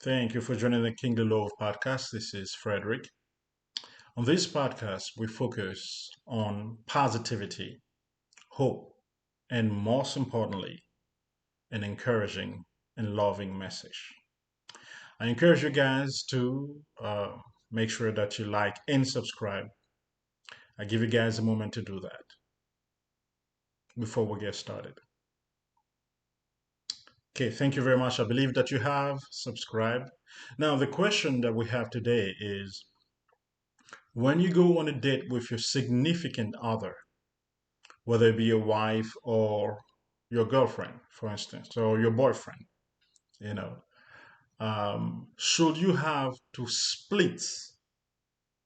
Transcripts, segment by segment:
Thank you for joining the Kingly Love podcast. This is Frederick. On this podcast, we focus on positivity, hope, and most importantly, an encouraging and loving message. I encourage you guys to make sure that you like and subscribe. I give you guys a moment to do that before we get started. Okay, thank you very much. I believe that you have subscribed. Now, the question that we have today is when you go on a date with your significant other, whether it be your wife or your girlfriend, for instance, or your boyfriend, you know, should you have to split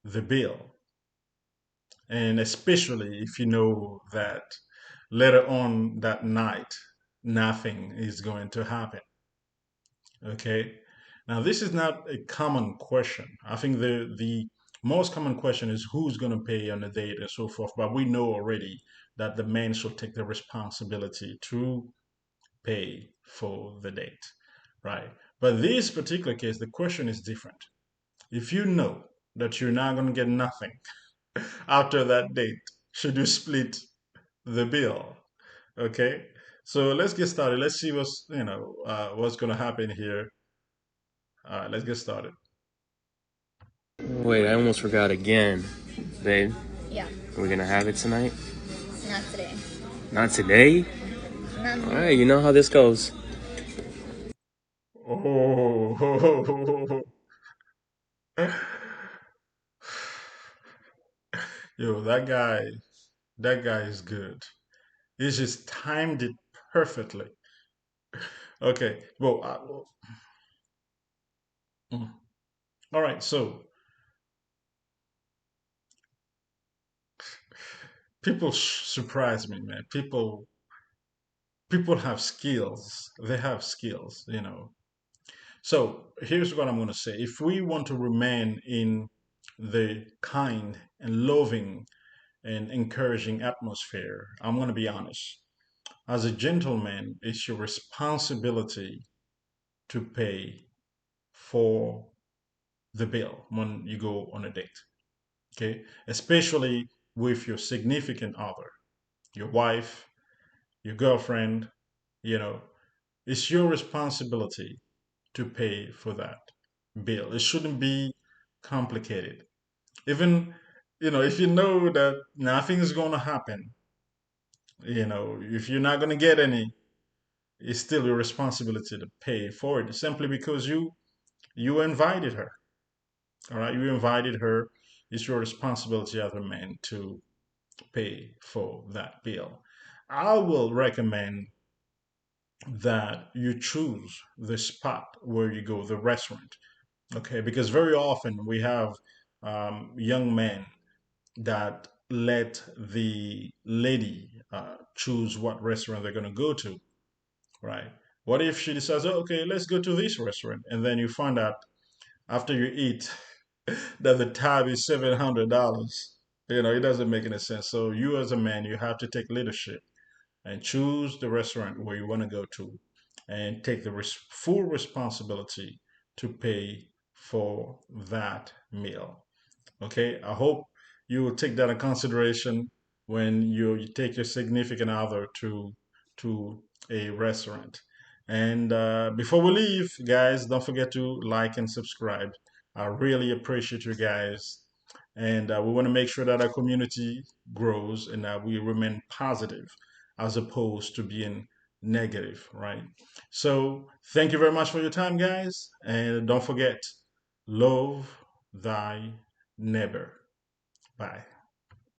the bill? And especially if you know that later on that night, nothing is going to happen. Okay. Now, this is not a common question. I think the most common question is who's going to pay on the date and so forth. But we know already that the man should take the responsibility to pay for the date, right? But this particular case, the question is different. If you know that you're not going to get nothing after that date, should you split the bill? Okay. So let's get started. Let's see what's going to happen here. All right, let's get started. Wait, I almost forgot again. Babe, Yeah, we're gonna have it tonight? not today. Not today? Not Alright, you know how this goes. Oh, yo, that guy is good. He just timed it perfectly. Okay, well, mm. All right. So people surprise me, man. People have skills. They have skills. So here's what I'm going to say. If we want to remain in the kind and loving and encouraging atmosphere, I'm going to be honest. As a gentleman, it's your responsibility to pay for the bill when you go on a date. Okay, especially with your significant other, your wife, your girlfriend. You know, it's your responsibility to pay for that bill. It shouldn't be complicated. Even, if you know that nothing is going to happen, if you're not going to get any, it's still your responsibility to pay for it simply because you invited her. All right, you invited her. It's your responsibility as a man to pay for that bill. I will recommend that you choose the spot where you go, the restaurant. Okay, because very often we have young men that let the lady choose what restaurant they're going to go to, right? What if she decides, oh, okay, let's go to this restaurant, and then you find out after you eat that the tab is $700? It doesn't make any sense. So you, as a man, you have to take leadership and choose the restaurant where you want to go to and take the full responsibility to pay for that meal. Okay, I hope you will take that in consideration when you take your significant other to a restaurant. And before we leave, guys, don't forget to like and subscribe. I really appreciate you guys. And we want to make sure that our community grows and that we remain positive as opposed to being negative, right? So, thank you very much for your time, guys. And don't forget, love thy neighbor. Bye.